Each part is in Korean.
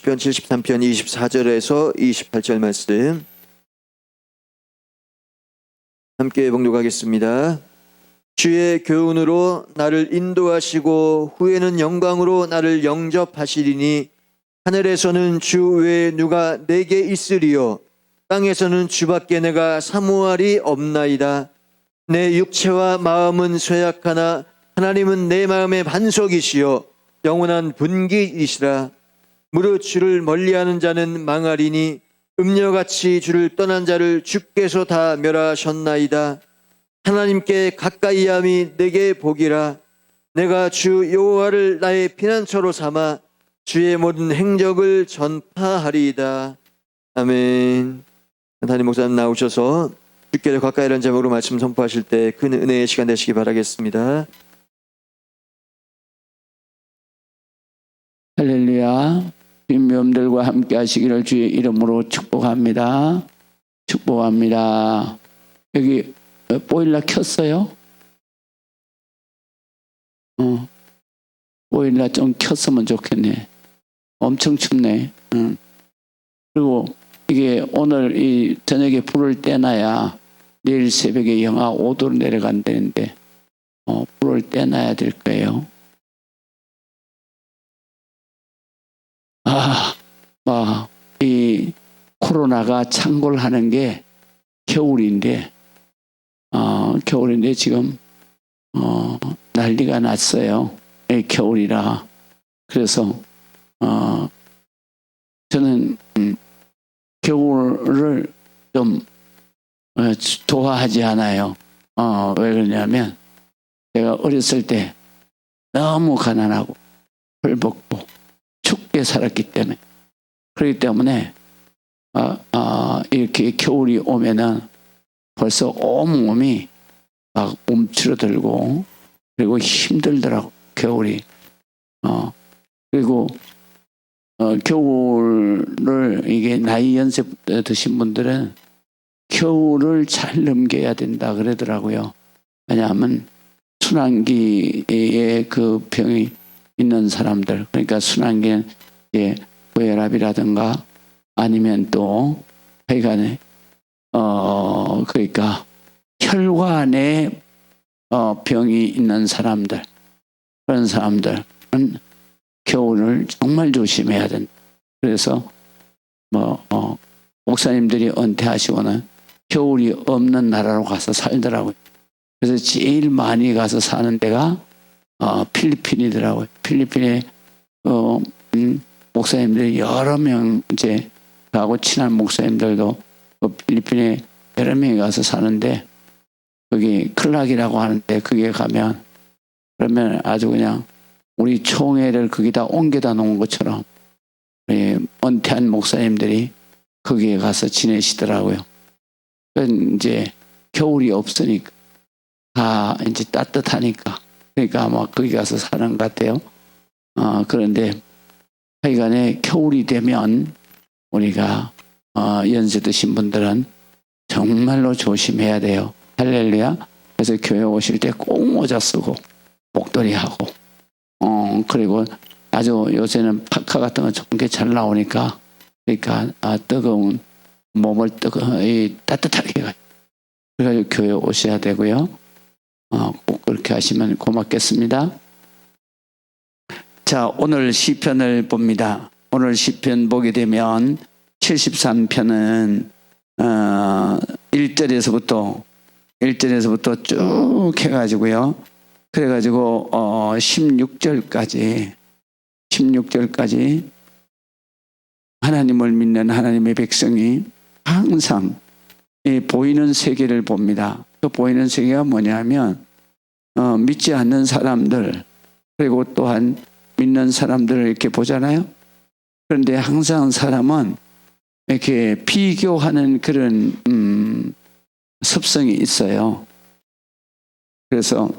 시편 73편 24절에서 28절 말씀 함께 봉독하겠습니다. 주의 교훈으로 나를 인도하시고 후에는 영광으로 나를 영접하시리니 하늘에서는 주 외에 누가 내게 있으리요 땅에서는 주밖에 내가 사모할이 없나이다. 내 육체와 마음은 쇠약하나 하나님은 내 마음의 반석이시요 영원한 분기이시라. 무릇 주를 멀리하는 자는 망하리니 음녀같이 주를 떠난 자를 주께서 다 멸하셨나이다. 하나님께 가까이함이 내게 복이라. 내가 주 여호와를 나의 피난처로 삼아 주의 모든 행적을 전파하리이다. 아멘. 담임 목사님 나오셔서 주께서 가까이라는 제목으로 말씀 선포하실 때 큰 은혜의 시간 되시기 바라겠습니다. 할렐루야. 빈면들과 함께 하시기를 주의 이름으로 축복합니다. 축복합니다. 여기 보일러 켰어요? 보일러 좀 켰으면 좋겠네. 엄청 춥네. 그리고 이게 오늘 이 저녁에 불을 떼놔야 내일 새벽에 영하 5도로 내려간다는데 불을 떼놔야 될 거예요. 이 코로나가 창궐하는 게 겨울인데 지금 난리가 났어요. 겨울이라. 그래서 저는 겨울을 좀 좋아하지 않아요. 왜 그러냐면 제가 어렸을 때 너무 가난하고 헐벗고 춥게 살았기 때문에. 그렇기 때문에 이렇게 겨울이 오면은 벌써 온몸이 막 움츠러들고 그리고 힘들더라고 겨울이. 그리고 겨울을 이게 나이 연세 드신 분들은 겨울을 잘 넘겨야 된다 그러더라고요. 왜냐하면 순환기에 그 병이 있는 사람들, 그러니까 순환기에 고혈압이라든가 아니면 또 하여간에 그러니까 혈관에 병이 있는 사람들, 그런 사람들은 겨울을 정말 조심해야 된다. 그래서 목사님들이 은퇴하시고는 겨울이 없는 나라로 가서 살더라고요. 그래서 제일 많이 가서 사는 데가 필리핀이더라고요. 필리핀에 목사님들이 여러 명 이제 가고 친한 목사님들도 필리핀에 여러 명이 가서 사는데 거기 클락이라고 하는데 그게 가면 그러면 아주 그냥 우리 총회를 거기다 옮겨다 놓은 것처럼 은퇴한 목사님들이 거기에 가서 지내시더라고요. 이제 겨울이 없으니까 다 이제 따뜻하니까 그러니까 아마 거기 가서 사는 것 같아요. 그런데 하여간에 겨울이 되면 우리가 연세 드신 분들은 정말로 조심해야 돼요. 할렐루야. 그래서 교회 오실 때 꼭 모자 쓰고 목도리 하고 그리고 아주 요새는 파카 같은 거 좋은 게 잘 나오니까 그러니까 뜨거운 몸을 따뜻하게 그래가지고 교회 오셔야 되고요. 꼭 그렇게 하시면 고맙겠습니다. 자, 오늘 시편을 봅니다. 오늘 시편 보게 되면 73편은 1절에서부터 쭉 해가지고요. 그래가지고 16절까지 하나님을 믿는 하나님의 백성이 항상 보이는 세계를 봅니다. 그 보이는 세계가 뭐냐면 믿지 않는 사람들 그리고 또한 믿는 사람들을 이렇게 보잖아요. 그런데 항상 사람은 이렇게 비교하는 그런 습성이 있어요. 그래서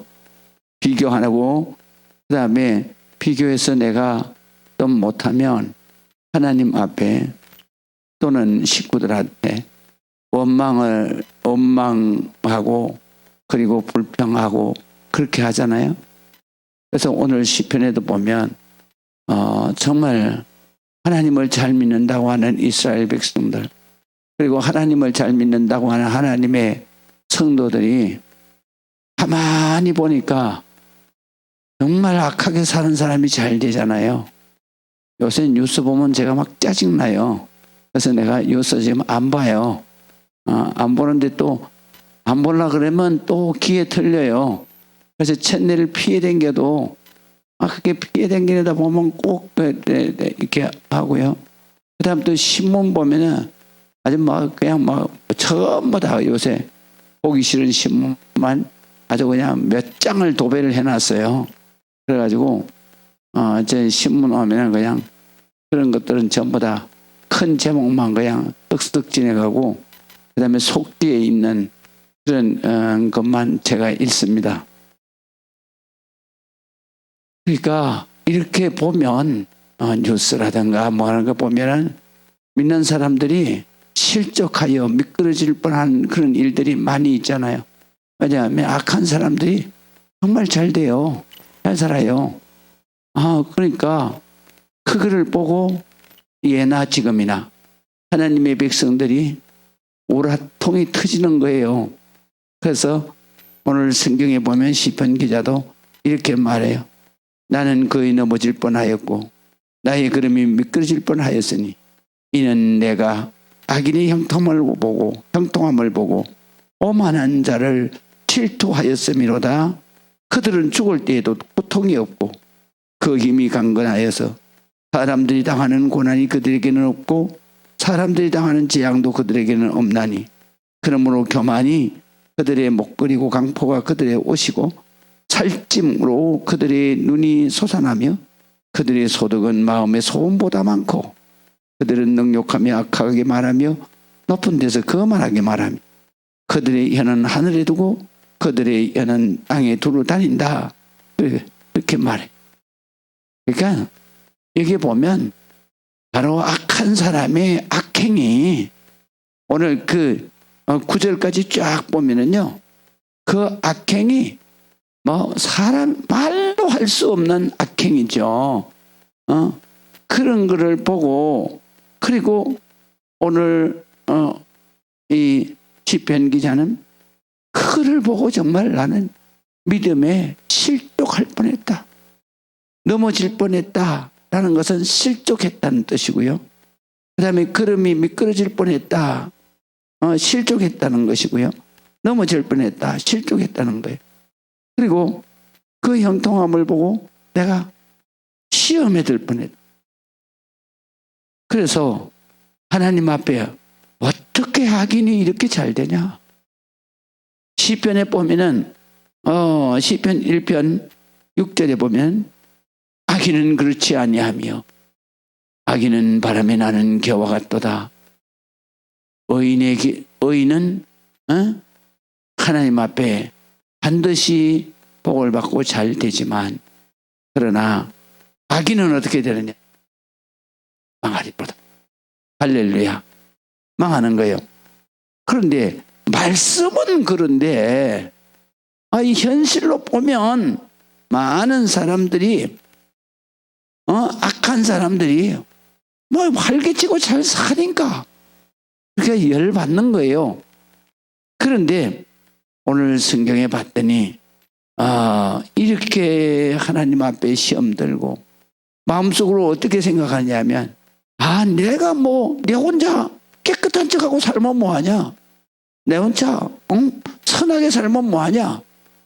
비교하고 그다음에 비교해서 내가 좀 못하면 하나님 앞에 또는 식구들한테 원망하고 그리고 불평하고 그렇게 하잖아요. 그래서 오늘 시편에도 보면 정말 하나님을 잘 믿는다고 하는 이스라엘 백성들, 그리고 하나님을 잘 믿는다고 하는 하나님의 성도들이 가만히 보니까 정말 악하게 사는 사람이 잘 되잖아요. 요새 뉴스 보면 제가 막 짜증나요. 그래서 내가 뉴스 지금 안 봐요. 안 보는데 또 안 보려 그러면 또 귀에 틀려요. 그래서 채널을 피해 댕겨도 그게 피해 댕기다 보면 꼭 이렇게 하고요. 그다음 또 신문 보면은 아주 막 그냥 막 전부 다 요새 보기 싫은 신문만 아주 그냥 몇 장을 도배를 해놨어요. 그래가지고 제 신문 오면은 그냥 그런 것들은 전부 다 큰 제목만 그냥 떡떡 지내가고 그다음에 속뒤에 있는 그런 것만 제가 읽습니다. 그러니까 이렇게 보면 뉴스라든가 뭐 하는 거 보면은 믿는 사람들이 실족하여 미끄러질 뻔한 그런 일들이 많이 있잖아요. 왜냐하면 악한 사람들이 정말 잘 돼요. 잘 살아요. 그러니까 그거를 보고 예나 지금이나 하나님의 백성들이 오라통이 터지는 거예요. 그래서 오늘 성경에 보면 시편 기자도 이렇게 말해요. 나는 거의 넘어질 뻔하였고 나의 걸음이 미끄러질 뻔하였으니 이는 내가 악인의 형통함을 보고 오만한 자를 질투하였음이로다. 그들은 죽을 때에도 고통이 없고 그 힘이 강건하여서 사람들이 당하는 고난이 그들에게는 없고 사람들이 당하는 재앙도 그들에게는 없나니 그러므로 교만이 그들의 목걸이고 강포가 그들의 옷이고 살찜으로 그들의 눈이 솟아나며 그들의 소득은 마음의 소음보다 많고 그들은 능욕하며 악하게 말하며 높은 데서 거만하게 말하며 그들의 혀는 하늘에 두고 그들의 혀는 땅에 두루 다닌다. 그렇게 말해. 그러니까 여기 보면 바로 악한 사람의 악행이 오늘 그 9절까지 쫙 보면은요. 그 악행이 사람 말로 할 수 없는 악행이죠. 그런 거를 보고 그리고 오늘 이 시편 기자는 그거를 보고 정말 나는 믿음에 실족할 뻔했다. 넘어질 뻔했다라는 것은 실족했다는 뜻이고요. 그 다음에 걸음이 미끄러질 뻔했다. 실족했다는 것이고요. 넘어질 뻔했다. 실족했다는 거예요. 그리고 그 형통함을 보고 내가 시험에 들 뻔했다. 그래서 하나님 앞에 어떻게 악인이 이렇게 잘 되냐? 시편에 보면은 시편 1편 6절에 보면 악인은 그렇지 아니하며 악인은 바람에 나는 겨와 같도다. 의인은 하나님 앞에 반드시 복을 받고 잘 되지만 그러나 악인은 어떻게 되느냐? 망하리로다. 할렐루야. 망하는 거예요. 그런데 말씀은 그런데 이 현실로 보면 많은 사람들이 악한 사람들이 활개치고 잘 사니까 그게 열받는 거예요. 그런데 오늘 성경에 봤더니 이렇게 하나님 앞에 시험 들고 마음속으로 어떻게 생각하냐면 내가 내 혼자 깨끗한 척하고 살면 뭐하냐? 내 혼자 선하게 살면 뭐하냐?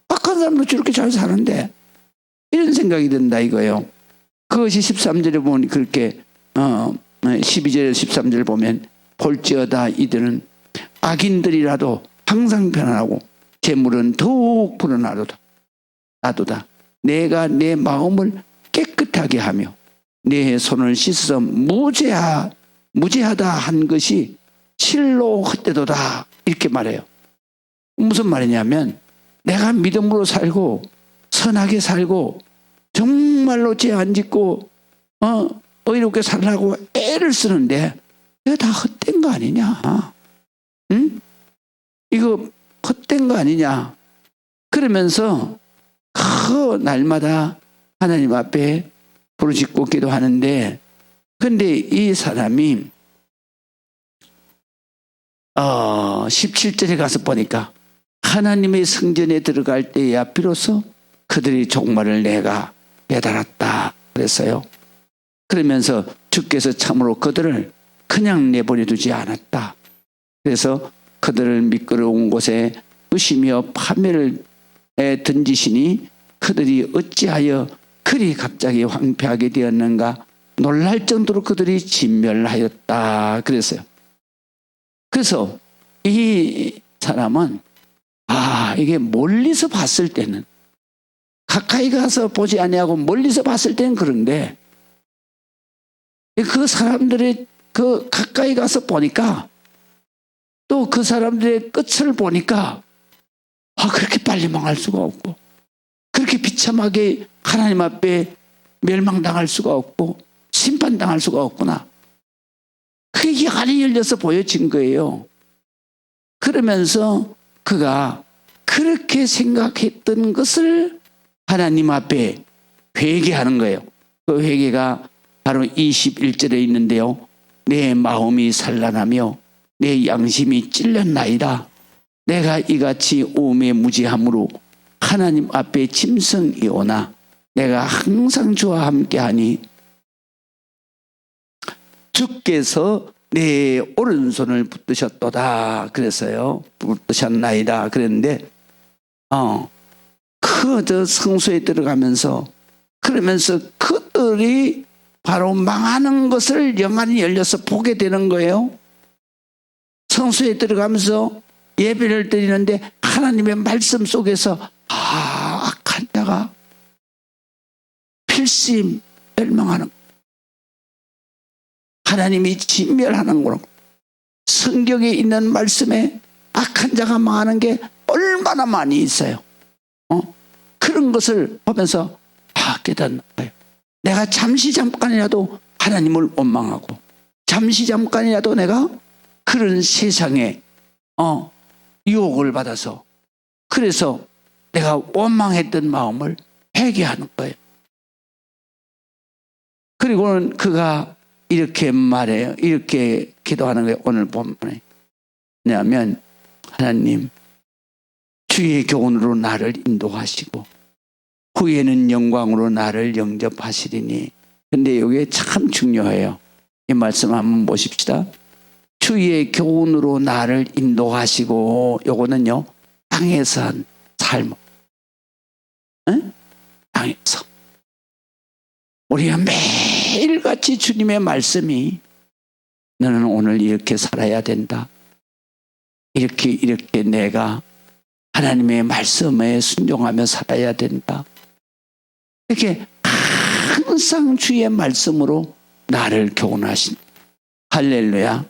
악한 사람도 저렇게 잘 사는데 이런 생각이 든다 이거예요. 그것이 13절에 보면 그렇게 12절 13절 보면 볼지어다 이들은 악인들이라도 항상 편안하고 재물은 더욱 불어나도다. 내가 내 마음을 깨끗하게 하며 내 손을 씻어 무죄하다 한 것이 실로 헛되도다 이렇게 말해요. 무슨 말이냐면 내가 믿음으로 살고 선하게 살고 정말로 죄 안 짓고 의롭게 살라고 애를 쓰는데 이거 다 헛된 거 아니냐? 응? 이거 헛된 거 아니냐? 그러면서 그 날마다 하나님 앞에 부르짖고 기도하는데 근데 이 사람이 17절에 가서 보니까 하나님의 성전에 들어갈 때야 비로소 그들의 종말을 내가 깨달았다 그랬어요. 그러면서 주께서 참으로 그들을 그냥 내버려 두지 않았다. 그래서 그들을 미끄러운 곳에 부시며 파멸을 던지시니 그들이 어찌하여 그리 갑자기 황폐하게 되었는가 놀랄 정도로 그들이 진멸하였다 그랬어요. 그래서 이 사람은 이게 멀리서 봤을 때는 가까이 가서 보지 아니하고 멀리서 봤을 때는 그런데 그 사람들의 그 가까이 가서 보니까 또 그 사람들의 끝을 보니까 그렇게 빨리 망할 수가 없고 그렇게 비참하게 하나님 앞에 멸망당할 수가 없고 심판당할 수가 없구나. 그게 영안이 열려서 보여진 거예요. 그러면서 그가 그렇게 생각했던 것을 하나님 앞에 회개하는 거예요. 그 회개가 바로 21절에 있는데요. 내 마음이 산란하며 내 양심이 찔렸나이다. 내가 이같이 오음에 무지함으로 하나님 앞에 짐승이 오나 내가 항상 주와 함께하니 주께서 내 오른손을 붙드셨도다 그랬어요. 붙드셨나이다 그랬는데 그 성소에 들어가면서 그러면서 그들이 바로 망하는 것을 영안이 열려서 보게 되는 거예요. 성소에 들어가면서 예배를 드리는데 하나님의 말씀 속에서 악한 자가 필시 멸망하는 하나님이 진멸하는 거로 성경에 있는 말씀에 악한 자가 망하는 게 얼마나 많이 있어요. 그런 것을 보면서 깨닫는 거예요. 내가 잠깐이라도 하나님을 원망하고 잠깐이라도 내가 그런 세상에 유혹을 받아서 그래서 내가 원망했던 마음을 회개하는 거예요. 그리고는 그가 이렇게 말해요. 이렇게 기도하는 거예요. 오늘 본문에. 왜냐하면 하나님 주의 교훈으로 나를 인도하시고 후에는 영광으로 나를 영접하시리니. 근데 이게 참 중요해요. 이 말씀 한번 보십시다. 주의 교훈으로 나를 인도하시고 요거는요 땅에서 한 삶. 땅에서 우리가 매일같이 주님의 말씀이 너는 오늘 이렇게 살아야 된다. 이렇게 내가 하나님의 말씀에 순종하며 살아야 된다. 이렇게 항상 주의 말씀으로 나를 교훈하신 할렐루야.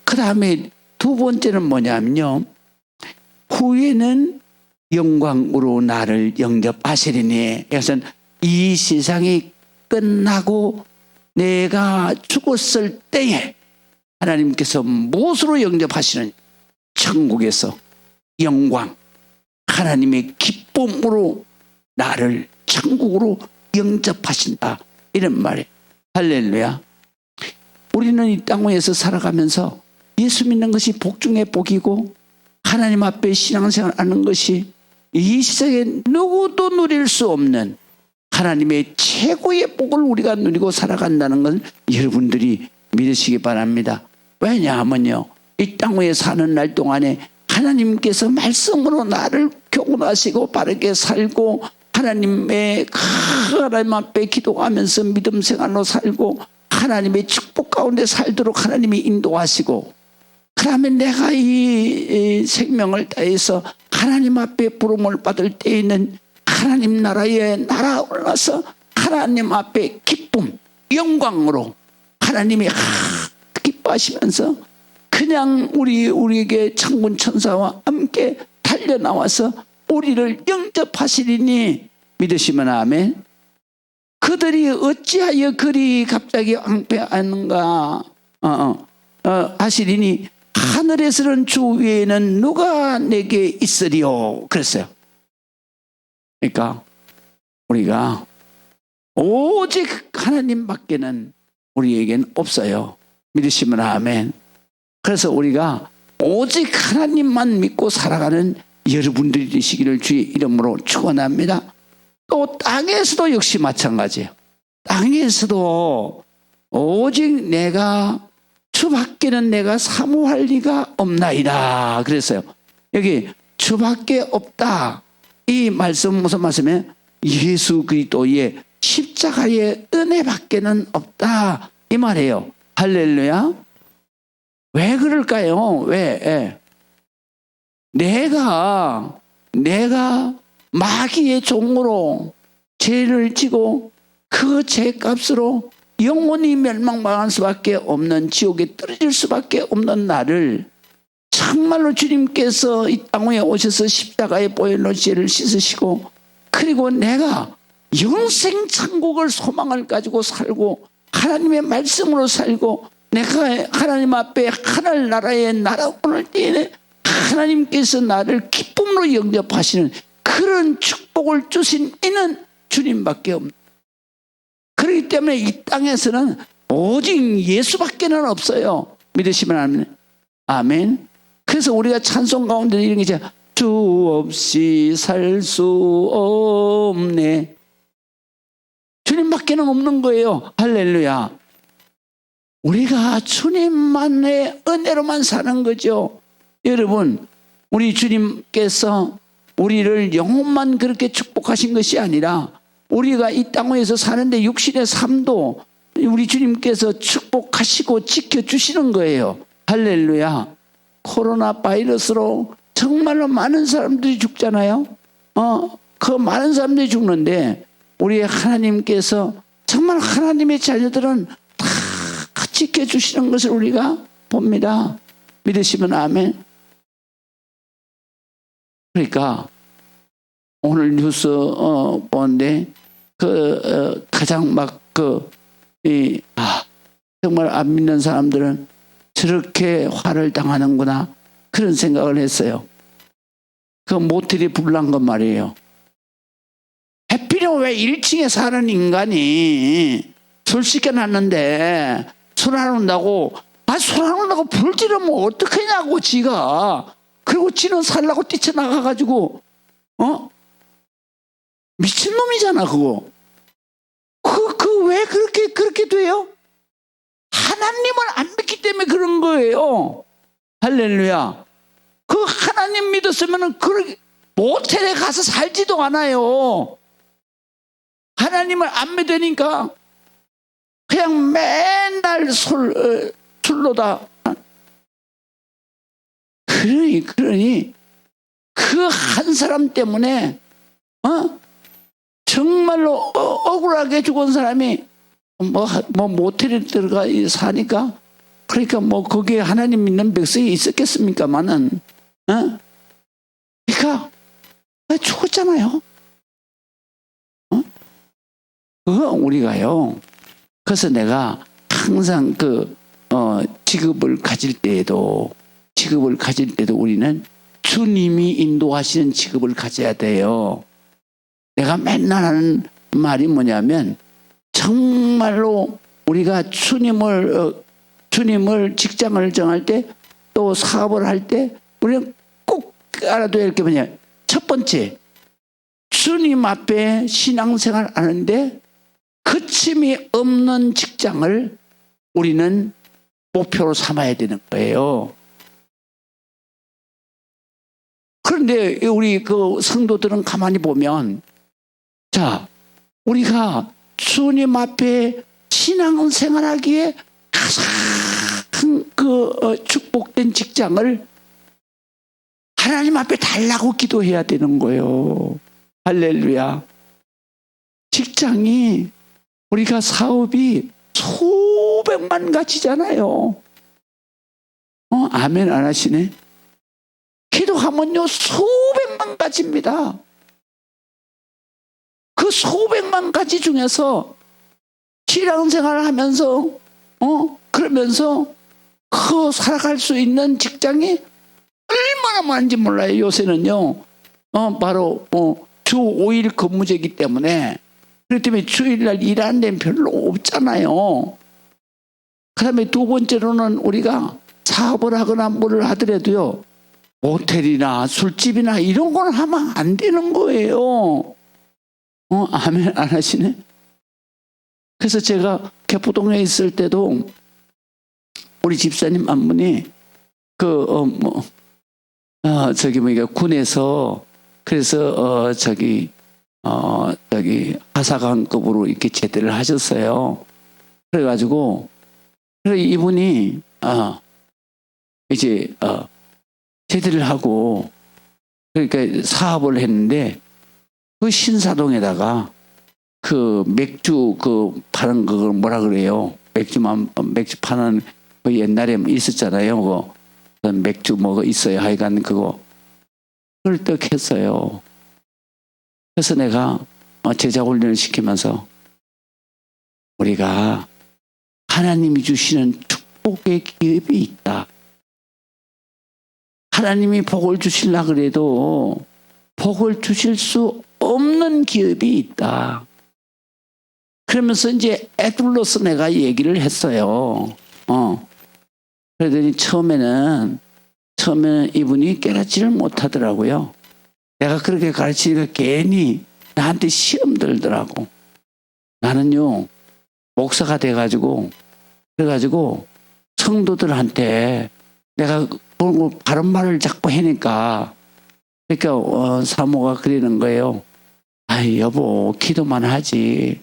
그 다음에 두 번째는 뭐냐면요. 후에는 영광으로 나를 영접하시리니. 이것은 이 세상이 끝나고 내가 죽었을 때에 하나님께서 무엇으로 영접하시느냐. 천국에서 영광, 하나님의 기쁨으로 나를 천국으로 영접하신다. 이런 말이에요. 할렐루야. 우리는 이 땅 위에서 살아가면서 예수 믿는 것이 복 중에 복이고 하나님 앞에 신앙생활 하는 것이 이 세상에 누구도 누릴 수 없는 하나님의 최고의 복을 우리가 누리고 살아간다는 건 여러분들이 믿으시기 바랍니다. 왜냐하면요. 이 땅 위에 사는 날 동안에 하나님께서 말씀으로 나를 교훈하시고 바르게 살고 하나님 앞에 기도하면서 믿음 생활로 살고 하나님의 축복 가운데 살도록 하나님이 인도하시고 그러면 내가 이 생명을 다해서 하나님 앞에 부름을 받을 때에는 하나님 나라에 날아올라서 하나님 앞에 기쁨, 영광으로 하나님이 기뻐하시면서 그냥 우리에게 천군 천사와 함께 달려나와서 우리를 영접하시리니 믿으시면 아멘. 그들이 어찌하여 그리 갑자기 앙패하는가 하시리니 하늘에서는 주 위에는 누가 내게 있으리요 그랬어요. 그러니까 우리가 오직 하나님밖에는 우리에겐 없어요. 믿으시면 아멘. 그래서 우리가 오직 하나님만 믿고 살아가는 여러분들이 되시기를 주의 이름으로 축원합니다. 또 땅에서도 역시 마찬가지예요. 땅에서도 오직 내가 주밖에는 내가 사모할 리가 없나이다 그랬어요. 여기 주밖에 없다. 이 말씀 무슨 말씀이에요? 예수 그리스도의 십자가의 은혜밖에는 없다 이 말이에요. 할렐루야. 왜 그럴까요? 왜? 내가 마귀의 종으로 죄를 지고 그 죄값으로 영원히 멸망당할 수밖에 없는 지옥에 떨어질 수밖에 없는 나를 정말로 주님께서 이 땅에 오셔서 십자가의 보혈로 죄를 씻으시고 그리고 내가 영생 천국을 소망을 가지고 살고 하나님의 말씀으로 살고 내가 하나님 앞에 하늘나라의 나라군을 띠는 하나님께서 나를 기쁨으로 영접하시는 그런 축복을 주신 이는 주님밖에 없는. 그렇기 때문에 이 땅에서는 오직 예수밖에는 없어요. 믿으시면 아멘. 아멘. 그래서 우리가 찬송 가운데 이런 게 있잖아요. 주 없이 살 수 없네. 주님밖에는 없는 거예요. 할렐루야. 우리가 주님만의 은혜로만 사는 거죠. 여러분, 우리 주님께서 우리를 영혼만 그렇게 축복하신 것이 아니라 우리가 이 땅에서 사는데 육신의 삶도 우리 주님께서 축복하시고 지켜주시는 거예요. 할렐루야. 코로나 바이러스로 정말로 많은 사람들이 죽잖아요. 그 많은 사람들이 죽는데 우리 하나님께서 정말 하나님의 자녀들은 다 지켜주시는 것을 우리가 봅니다. 믿으시면 아멘. 그러니까 오늘 뉴스 보는데 가장 정말 안 믿는 사람들은 저렇게 화를 당하는구나 그런 생각을 했어요. 그 모텔이 불난 건 말이에요. 해피는 왜 1층에 사는 인간이 술 시켜놨는데 술 안 온다고 술 안 온다고 불 지르면 어떡하냐고 지가. 그리고 지는 살라고 뛰쳐나가가지고 미친놈이잖아 그거. 왜 그렇게 돼요? 하나님을 안 믿기 때문에 그런 거예요. 할렐루야. 그 하나님 믿었으면 모텔에 가서 살지도 않아요. 하나님을 안 믿으니까 그냥 맨날 술로다. 그러니 그 한 사람 때문에 정말로 억울하게 죽은 사람이 모텔에 들어가 사니까 그러니까 거기에 하나님 믿는 백성이 있었겠습니까마는 그러니까 죽었잖아요. 그거 우리가요. 그래서 내가 항상 직업을 가질 때에도 우리는 주님이 인도하시는 직업을 가져야 돼요. 내가 맨날 하는 말이 뭐냐면 정말로 우리가 주님을 직장을 정할 때 또 사업을 할 때 우리는 꼭 알아둬야 할 게 뭐냐. 첫 번째, 주님 앞에 신앙생활 하는데 그침이 없는 직장을 우리는 목표로 삼아야 되는 거예요. 그런데 우리 성도들은 가만히 보면 우리가 주님 앞에 신앙생활하기에 가장 축복된 직장을 하나님 앞에 달라고 기도해야 되는 거예요. 할렐루야. 직장이 우리가 사업이 수백만 가지잖아요. 아멘 안 하시네. 기도하면요 수백만 가지입니다. 그 수백만 가지 중에서 신앙생활을 하면서 그러면서 살아갈 수 있는 직장이 얼마나 많은지 몰라요. 요새는요 바로 주 5일 근무제이기 때문에 그렇기 때문에 주일날 일하는 데는 별로 없잖아요. 그다음에 두 번째로는 우리가 사업을 하거나 뭐를 하더라도요, 모텔이나 술집이나 이런 건 하면 안 되는 거예요. 아멘 안 하시네? 그래서 제가 개포동에 있을 때도 우리 집사님 한 분이 군에서 그래서 저기 하사관급으로 이렇게 제대를 하셨어요. 그래가지고 이분이 이제 제대를 하고 그러니까 사업을 했는데 그 신사동에다가 그 맥주 파는 그걸 뭐라 그래요? 맥주 파는 그 옛날에 있었잖아요. 그 맥주 뭐가 있어요. 하여간 그거 그걸 떡 했어요. 그래서 내가 제자 훈련을 시키면서 우리가 하나님이 주시는 축복의 기업이 있다. 하나님이 복을 주실라 그래도 복을 주실 수 없는 기업이 있다. 그러면서 이제 애들로서 내가 얘기를 했어요. 그러더니 처음에는 이분이 깨닫지를 못하더라고요. 내가 그렇게 가르치니까 괜히 나한테 시험 들더라고. 나는요, 목사가 돼가지고, 그래가지고 성도들한테 내가 바른 말을 자꾸 하니까, 그러니까 사모가 그러는 거예요. 아이 여보, 기도만 하지.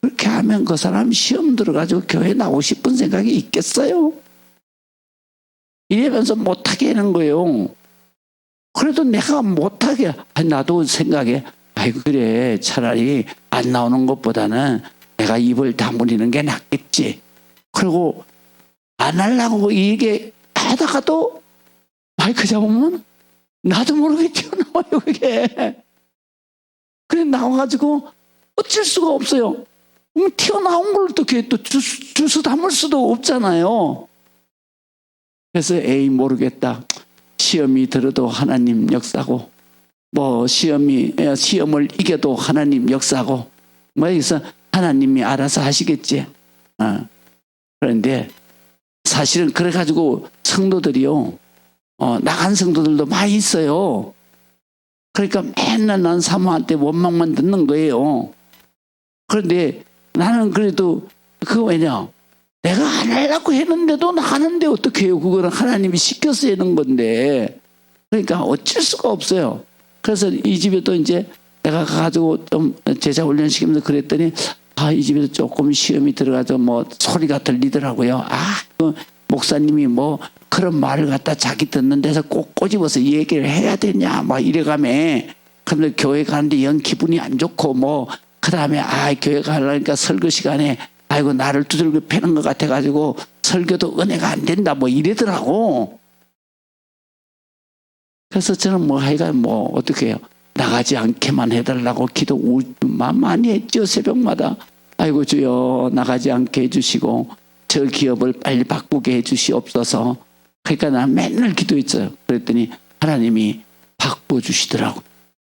그렇게 하면 그 사람 시험 들어가지고 교회 나오고 싶은 생각이 있겠어요? 이러면서 못하게 하는 거예요. 그래도 내가 못하게, 나도 생각해. 아이고, 그래. 차라리 안 나오는 것보다는 내가 입을 다물리는 게 낫겠지. 그리고 안 하려고 이게 하다가도 마이크 잡으면 나도 모르게 튀어나와요, 그게. 그래, 나와가지고 어쩔 수가 없어요. 튀어나온 걸 어떻게 또 주워 담을 수도 없잖아요. 그래서 에이 모르겠다. 시험이 들어도 하나님 역사고, 뭐 시험을 이겨도 하나님 역사고, 뭐 여기서 하나님이 알아서 하시겠지. 그런데 사실은 그래가지고 성도들이요, 나간 성도들도 많이 있어요. 그러니까 맨날 난 사모한테 원망만 듣는 거예요. 그런데 나는 그래도 왜냐, 내가 안 하려고 했는데도 나가는데 어떻게 해요? 그거는 하나님이 시켜서 하는 건데. 그러니까 어쩔 수가 없어요. 그래서 이 집에도 이제 내가 가가지고 좀 제자 훈련시키면서 그랬더니 이 집에도 조금 시험이 들어가서 뭐 소리가 들리더라고요. 그 목사님이 뭐 그런 말을 갖다 자기 듣는 데서 꼭 꼬집어서 얘기를 해야 되냐 막 이래가며, 그런데 교회 가는데 영 기분이 안 좋고 뭐 그 다음에 교회 가려니까 설교 시간에 아이고 나를 두들겨 패는 것 같아가지고 설교도 은혜가 안 된다 뭐 이래더라고. 그래서 저는 뭐 하여간 뭐 어떻게 해요, 나가지 않게만 해달라고 기도 많이 했죠. 새벽마다 아이고 주여 나가지 않게 해주시고 저 기업을 빨리 바꾸게 해주시옵소서. 그러니까 난 맨날 기도했어요. 그랬더니 하나님이 바꿔주시더라고.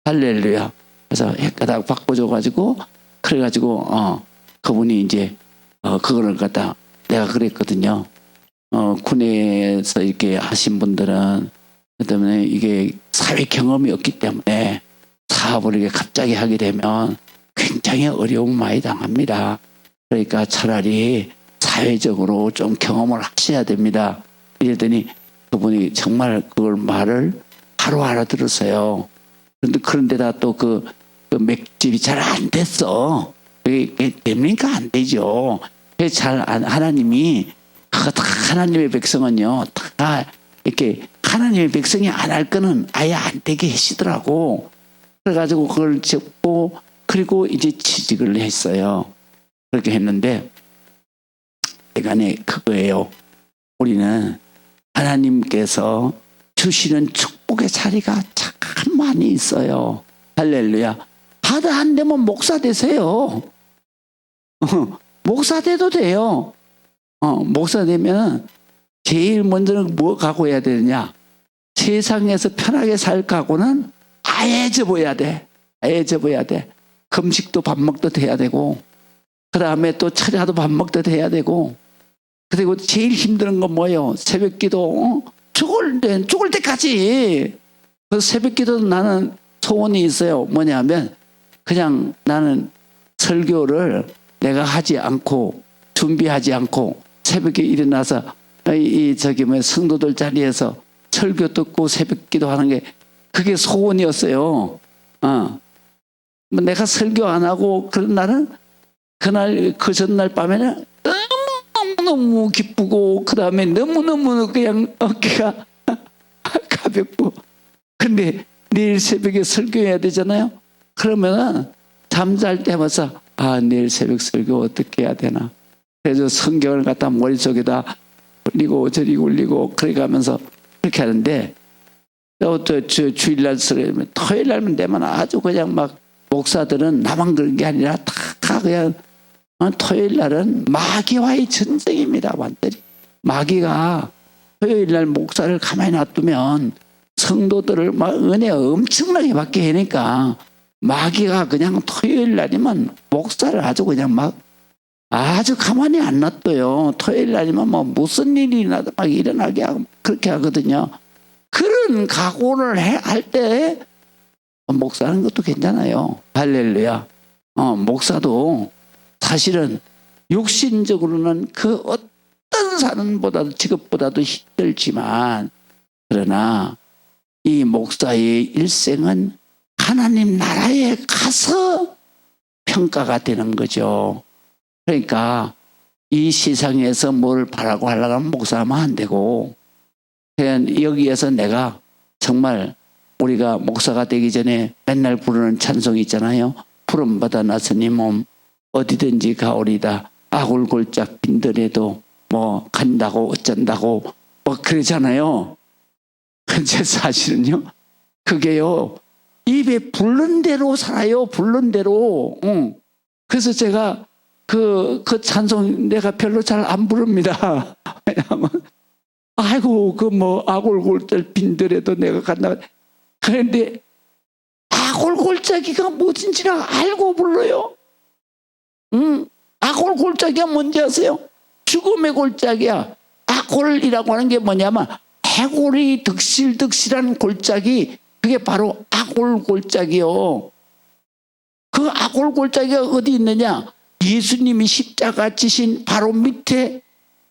할렐루야. 그래서 헷가닥 바꿔줘가지고 그래가지고 그분이 이제 그거를 갖다 내가 그랬거든요. 군에서 이렇게 하신 분들은 그다음에 이게 사회 경험이 없기 때문에 사업을 이렇게 갑자기 하게 되면 굉장히 어려움 많이 당합니다. 그러니까 차라리 사회적으로 좀 경험을 하셔야 됩니다. 이랬더니 그분이 정말 그걸 말을 바로 알아들었어요. 그런데다 또 그 맥집이 잘 안 됐어. 그게 됩니까? 안 되죠. 하나님이 하나님의 백성은요 다 이렇게 하나님의 백성이 안 할 거는 아예 안 되게 하시더라고. 그래가지고 그걸 접고 그리고 이제 취직을 했어요. 그렇게 했는데 대간에 그거예요. 우리는 하나님께서 주시는 축복의 자리가 참 많이 있어요. 할렐루야. 하다 안 되면 목사 되세요. 목사 돼도 돼요. 목사 되면 제일 먼저는 뭐 갖고 해야 되느냐? 세상에서 편하게 살 각오는 아예 접어야 돼. 아예 접어야 돼. 금식도 밥 먹듯 해야 되고, 그 다음에 또 철야도 밥 먹듯 해야 되고, 그리고 제일 힘든 건 뭐예요? 새벽기도. 죽을 때까지. 그 새벽기도 나는 소원이 있어요. 뭐냐면 그냥 나는 설교를 내가 하지 않고 준비하지 않고 새벽에 일어나서 성도들 자리에서 설교 듣고 새벽기도 하는 게 그게 소원이었어요. 뭐 내가 설교 안 하고 그런 날은 그날 그 전날 밤에는 너무 기쁘고 그 다음에 너무너무 그냥 어깨가 가볍고 근데 내일 새벽에 설교해야 되잖아요. 그러면은 잠잘 때마다 내일 새벽 설교 어떻게 해야 되나. 그래서 성경을 갖다 머릿속에다 올리고 저리 올리고 그래 가면서 그렇게 하는데 또 주일날 설교 토요일 날만 되면 아주 그냥 막 목사들은 나만 그런 게 아니라 다 그냥 토요일 날은 마귀와의 전쟁입니다. 완전히 마귀가 토요일 날 목사를 가만히 놔두면 성도들을 막 은혜 엄청나게 받게 하니까 마귀가 그냥 토요일 날이면 목사를 아주 그냥 막 아주 가만히 안 놔둬요. 토요일 날이면 뭐 무슨 일이 나도 막 일어나게 하고 그렇게 하거든요. 그런 각오를 할 때 목사하는 것도 괜찮아요. 할렐루야. 목사도 사실은 육신적으로는 그 어떤 사람보다도 직업보다도 힘들지만 그러나 이 목사의 일생은 하나님 나라에 가서 평가가 되는 거죠. 그러니까 이 세상에서 뭘 바라고 하려고 하면 목사하면 안 되고 그냥 여기에서 내가 정말 우리가 목사가 되기 전에 맨날 부르는 찬송이 있잖아요. 푸른바다 나서니 몸 어디든지 가오리다. 아골골짝 빈들에도 뭐 간다고 어쩐다고 뭐 그러잖아요. 근데 사실은요 그게요 입에 부른 대로 살아요. 부른 대로. 그래서 제가 그 찬송 내가 별로 잘 안 부릅니다. 왜냐하면 아이고 그 뭐 아골골짝 빈들에도 내가 간다. 그런데 아골골짜기가 뭐든지를 알고 불러요. 아골골짜기가 뭔지 아세요? 죽음의 골짜기야. 아골이라고 하는 게 뭐냐면 해골이 득실득실한 골짜기 그게 바로 아골골짜기요. 그 아골골짜기가 어디 있느냐? 예수님이 십자가 지신 바로 밑에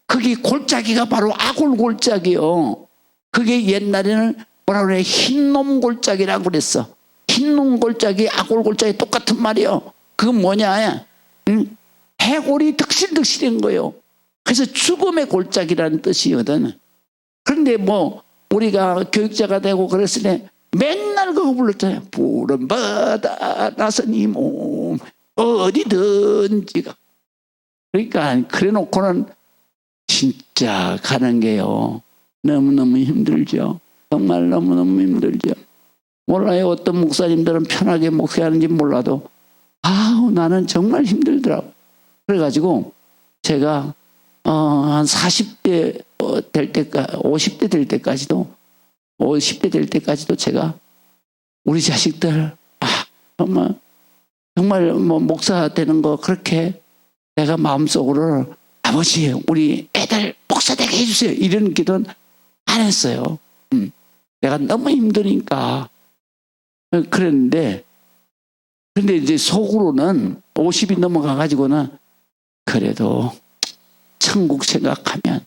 거기 골짜기가 바로 아골골짜기요. 그게 옛날에는 뭐라 그래? 흰놈 골짜기라고 그랬어. 흰놈 골짜기, 아골골짜기 똑같은 말이요. 그건 뭐냐? 해골이 득실득실한 거예요. 그래서 죽음의 골짜기라는 뜻이거든. 그런데 뭐 우리가 교육자가 되고 그랬을 때 맨날 그거 불렀잖아요. 푸른 바다 나서니 몸 어디든지가. 그러니까 그래 놓고는 진짜 가는 게요. 너무너무 힘들죠. 정말 너무너무 힘들죠. 몰라요. 어떤 목사님들은 편하게 목회하는지 몰라도 나는 정말 힘들더라고. 그래가지고 제가 한 40대 될 때까지 50대 될 때까지도 50대 될 때까지도 제가 우리 자식들 정말 뭐 목사 되는 거 그렇게 내가 마음속으로 아버지 우리 애들 목사 되게 해주세요 이런 기도는 안 했어요. 내가 너무 힘드니까 그랬는데 근데 이제 속으로는 50이 넘어가 가지고는 그래도 천국 생각하면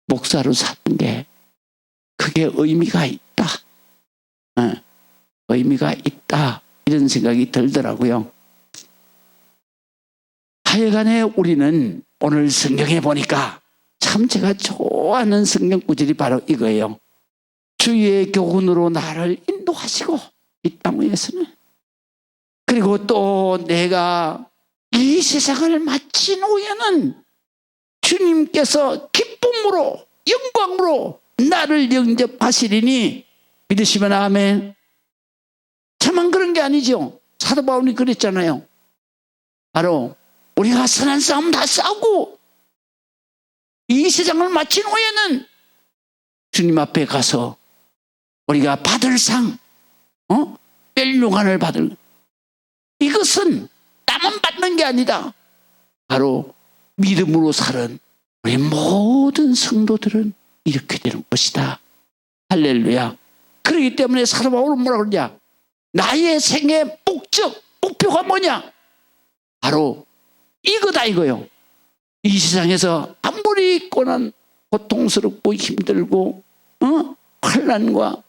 목사로 사는 게 그게 의미가 있다. 의미가 있다. 이런 생각이 들더라고요. 하여간에 우리는 오늘 성경에 보니까 참 제가 좋아하는 성경 구절이 바로 이거예요. 주의 교훈으로 나를 인도하시고 이 땅 위에서는 그리고 또 내가 이 세상을 마친 후에는 주님께서 기쁨으로 영광으로 나를 영접하시리니 믿으시면 아멘. 저만 그런 게 아니죠. 사도 바울이 그랬잖아요. 바로 우리가 선한 싸움 다 싸우고 이 세상을 마친 후에는 주님 앞에 가서 우리가 받을 상 멸류관을 받을 이것은 나만 받는 게 아니다. 바로 믿음으로 사는 우리 모든 성도들은 이렇게 되는 것이다. 할렐루야. 그렇기 때문에 사도 바울은 뭐라 그러냐? 나의 생의 목적, 목표가 뭐냐? 바로 이거다 이거요. 이 세상에서 아무리 고난, 고통스럽고 힘들고 환난과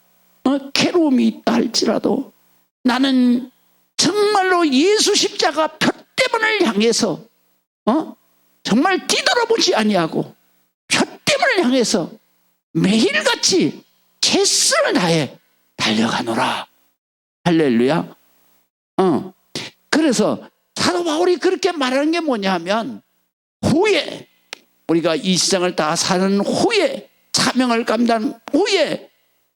괴로움이 있다 할지라도 나는 정말로 예수 십자가 표대문을 향해서 정말 뒤돌아보지 아니하고 표대문을 향해서 매일같이 최선을 다해 달려가노라. 할렐루야. 그래서 사도 바울이 그렇게 말하는 게 뭐냐 하면 후에 우리가 이 세상을 다 사는 후에 사명을 감당한 후에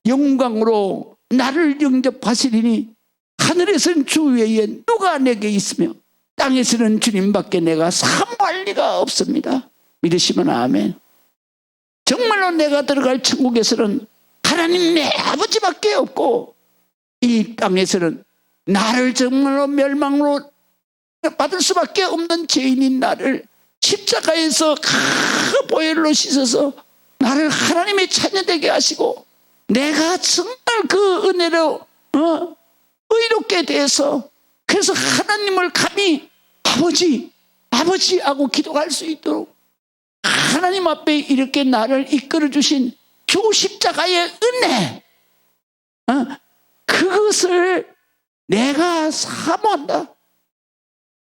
영광으로 나를 영접하시리니 하늘에서는 주 외에 누가 내게 있으며 땅에서는 주님밖에 내가 사모할 리가 없습니다. 믿으시면 아멘. 정말로 내가 들어갈 천국에서는 하나님 내 아버지밖에 없고 이 땅에서는 나를 정말로 멸망으로 받을 수밖에 없는 죄인인 나를 십자가에서 보혈로 씻어서 나를 하나님의 자녀되게 하시고 내가 정말 그 은혜로 의롭게 돼서 그래서 하나님을 감히 아버지 하고 기도할 수 있도록 하나님 앞에 이렇게 나를 이끌어 주신 주 십자가의 은혜 그것을 내가 사모한다.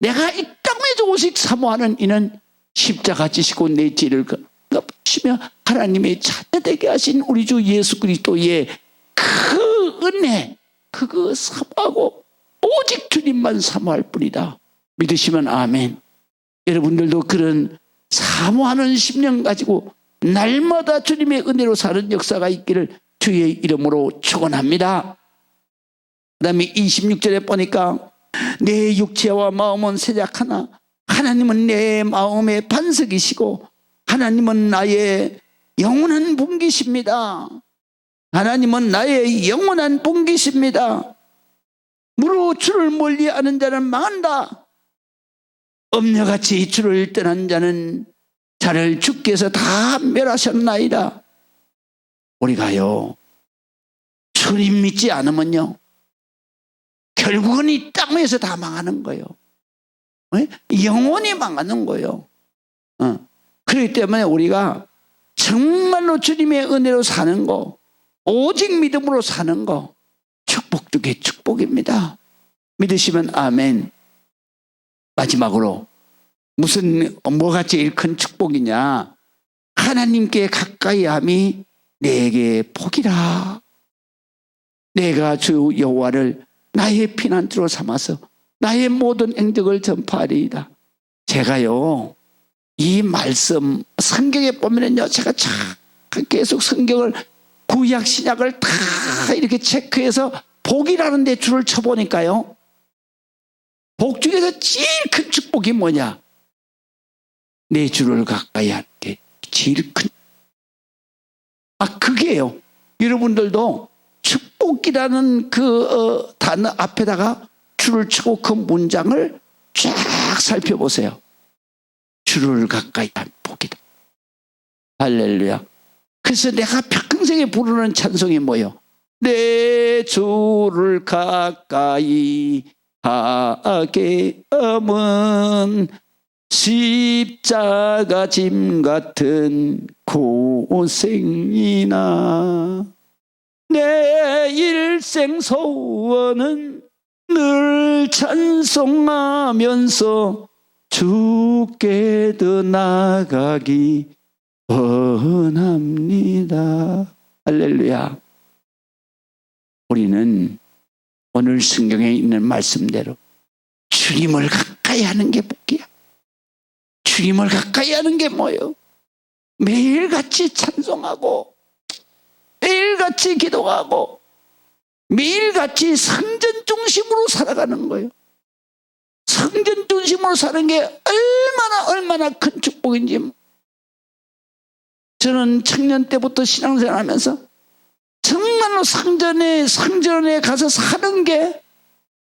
내가 이 땅에서 오직 사모하는 이는 십자가 지시고 내 죄를 갚으시며 하나님의 자녀되게 하신 우리 주 예수 그리스도의 그 은혜 그거 사모하고 오직 주님만 사모할 뿐이다. 믿으시면 아멘. 여러분들도 그런 사모하는 심령 가지고 날마다 주님의 은혜로 사는 역사가 있기를 주의 이름으로 축원합니다. 그 다음에 26절에 보니까 내 육체와 마음은 세작하나 하나님은 내 마음의 반석이시고 하나님은 나의 영원한 분기십니다. 하나님은 나의 영원한 분기십니다. 무로 주를 멀리하는 자는 망한다. 엄녀같이 주를 떠난 자는 자를 주께서 다 멸하셨나이다. 우리가요 주님 믿지 않으면요 결국은 이 땅에서 다 망하는 거예요. 영원히 망하는 거예요. 그렇기 때문에 우리가 정말로 주님의 은혜로 사는 거 오직 믿음으로 사는 거 축복 중에 축복입니다. 믿으시면 아멘. 마지막으로 뭐가 제일 큰 축복이냐? 하나님께 가까이함이 내게 복이라. 내가 주 여호와를 나의 피난처로 삼아서 나의 모든 행적을 전파하리이다. 제가요 이 말씀 성경에 보면은요 제가 참 계속 성경을 구약 신약을 다 이렇게 체크해서 복이라는 데 줄을 쳐보니까요 복 중에서 제일 큰 축복이 뭐냐? 내 주를 가까이 하는 게 제일 큰 그게요. 여러분들도 축복이라는 그 단어 앞에다가 줄을 치고 그 문장을 쫙 살펴보세요. 주를 가까이 하는 복이다. 할렐루야. 그래서 내가 평생에 부르는 찬송이 뭐예요? 내 주를 가까이 하게 함은 십자가 짐 같은 고생이나 내 일생 소원은 늘 찬송하면서 주께 더 나가기 원합니다. 할렐루야. 우리는 오늘 성경에 있는 말씀대로 주님을 가까이 하는 게 복이야. 주님을 가까이 하는 게 뭐예요? 매일같이 찬송하고 매일같이 기도하고 매일같이 성전 중심으로 살아가는 거예요. 성전 중심으로 사는 게 얼마나 큰 축복인지. 저는 청년 때부터 신앙생활 하면서 정말로 상전에 가서 사는 게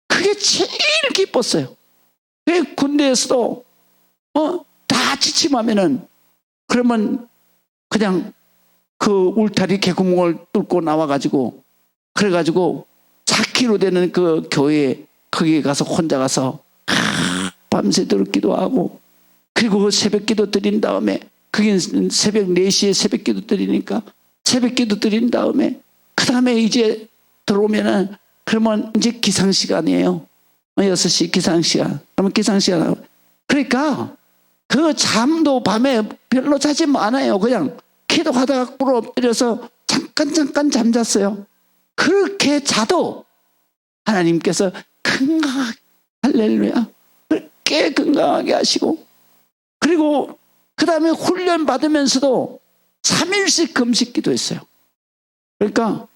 그게 제일 기뻤어요. 왜 군대에서도 다 지침하면은 그러면 그냥 그 울타리 개구멍을 뚫고 나와가지고 그래가지고 4km 되는 그 교회 거기에 가서 혼자 가서 밤새도록 기도하고 그리고 새벽 기도 드린 다음에 그게 새벽 4시에 새벽 기도 드리니까 새벽 기도 드린 다음에 그 다음에 이제 들어오면은 그러면 이제 기상 시간이에요. 6시 기상 시간. 그러면 기상 시간. 그러니까 그 잠도 밤에 별로 자지 않아요. 그냥 기도하다가 꿇어 엎드려서 잠깐 잠잤어요. 그렇게 자도 하나님께서 건강하게 할렐루야 그렇게 건강하게 하시고 그리고 그 다음에 훈련 받으면서도 3일씩 금식 기도했어요. 그러니까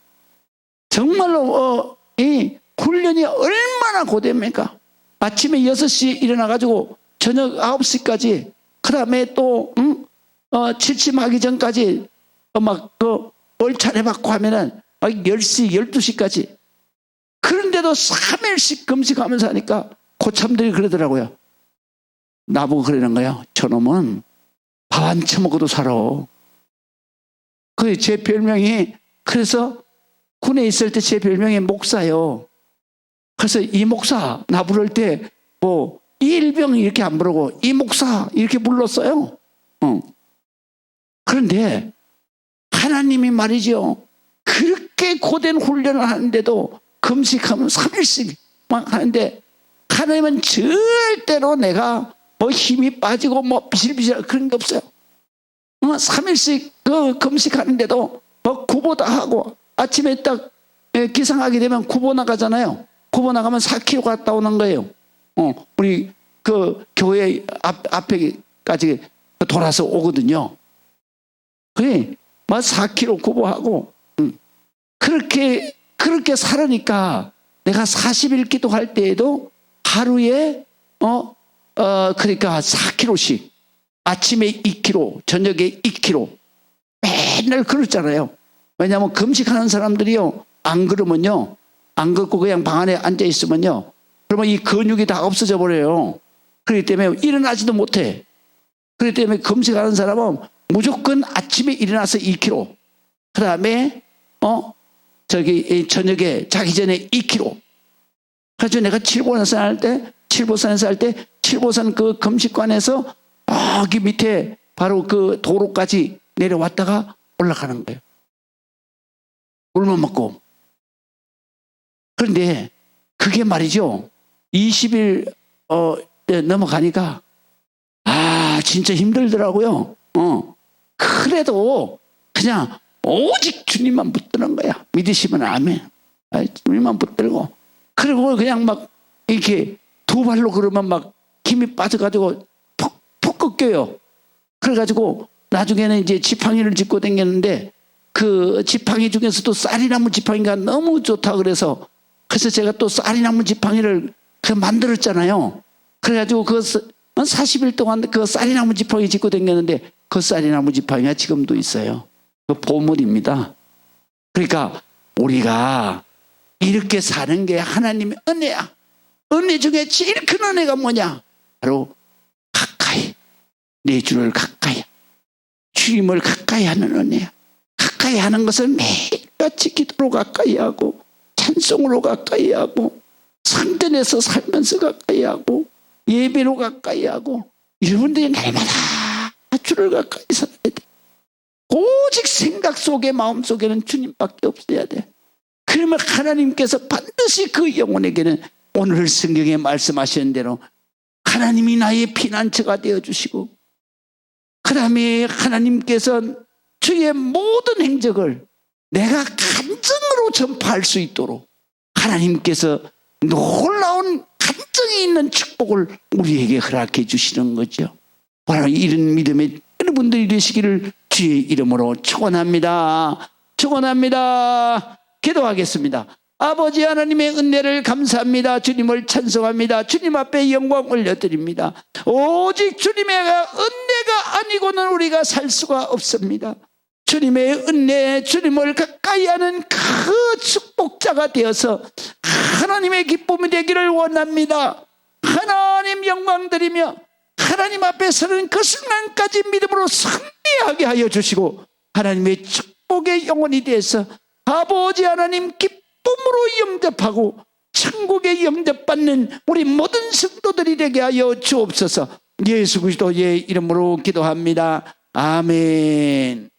정말로 이 훈련이 얼마나 고됩니까? 아침에 6시 일어나가지고 저녁 9시까지 그 다음에 또 취침하기 전까지 막 그 월차례 받고 하면은 막 10시 12시까지 그런데도 3일씩 금식하면서 하니까 고참들이 그러더라고요. 나보고 그러는 거예요. 저놈은 밥 안 처먹어도 살아. 그 제 별명이 그래서 군에 있을 때 제 별명이 목사요. 그래서 이 목사 나 부를 때 뭐 이일병 이렇게 안 부르고 이 목사 이렇게 불렀어요. 그런데 하나님이 말이죠. 그렇게 고된 훈련을 하는데도 금식하면 3일씩 막 하는데 하나님은 절대로 내가 뭐 힘이 빠지고 뭐 비실비실 그런 게 없어요. 3일씩 그 금식하는데도 뭐 구보다 하고 아침에 딱 기상하게 되면 구보 나가잖아요. 구보 나가면 4km 갔다 오는 거예요. 우리 그 교회 앞에까지 돌아서 오거든요. 그래, 막 4km 구보하고 그렇게 살으니까 내가 40일 기도할 때에도 하루에 그러니까 4km씩 아침에 2km, 저녁에 2km 맨날 그랬잖아요. 왜냐하면 금식하는 사람들이요 안 그러면요 안 걷고 그냥 방 안에 앉아 있으면요 그러면 이 근육이 다 없어져 버려요. 그렇기 때문에 일어나지도 못해. 그렇기 때문에 금식하는 사람은 무조건 아침에 일어나서 2km 그 다음에 저녁에 자기 전에 2km. 그래서 내가 칠보산에서 할 때 칠보산 그 금식관에서 여기 밑에 바로 그 도로까지 내려왔다가 올라가는 거예요. 물만 먹고. 그런데 그게 말이죠. 20일 넘어가니까 진짜 힘들더라고요. 그래도 그냥 오직 주님만 붙드는 거야. 믿으시면 아멘. 주님만 붙들고 그리고 그냥 막 이렇게 두 발로 그러면 막 힘이 빠져가지고 푹 꺾여요. 그래가지고 나중에는 이제 지팡이를 짚고 다녔는데 그 지팡이 중에서도 쌀이나무 지팡이가 너무 좋다 그래서 제가 또 쌀이나무 지팡이를 만들었잖아요. 그래가지고 그 40일 동안 그 쌀이나무 지팡이 짚고 다녔는데 그 쌀이나무 지팡이가 지금도 있어요. 그 보물입니다. 그러니까 우리가 이렇게 사는 게 하나님의 은혜야. 은혜 중에 제일 큰 은혜가 뭐냐? 바로 가까이 내 주를 가까이 주님을 가까이 하는 은혜야. 가까이 하는 것은 매일같이 기도로 가까이 하고 찬송으로 가까이 하고 성전에서 살면서 가까이 하고 예배로 가까이 하고 여러분들이 날마다 주를 가까이 살아야 돼. 오직 생각 속에 마음 속에는 주님밖에 없어야 돼. 그러면 하나님께서 반드시 그 영혼에게는 오늘 성경에 말씀하신 대로 하나님이 나의 피난처가 되어주시고 그 다음에 하나님께서 주의 모든 행적을 내가 간증으로 전파할 수 있도록 하나님께서 놀라운 간증이 있는 축복을 우리에게 허락해 주시는 거죠. 바로 이런 믿음의 여러분들이 되시기를 주의 이름으로 축원합니다. 축원합니다. 기도하겠습니다. 아버지 하나님의 은혜를 감사합니다. 주님을 찬송합니다. 주님 앞에 영광 올려드립니다. 오직 주님의 은혜가 아니고는 우리가 살 수가 없습니다. 주님의 은혜, 주님을 가까이 하는 그 축복자가 되어서 하나님의 기쁨이 되기를 원합니다. 하나님 영광 드리며 하나님 앞에 서는 그 순간까지 믿음으로 승리하게 하여 주시고 하나님의 축복의 영혼이 되어서 아버지 하나님 기쁨으로 영접하고 천국에 영접받는 우리 모든 성도들이 되게 하여 주옵소서. 예수 그리스도의 이름으로 기도합니다. 아멘.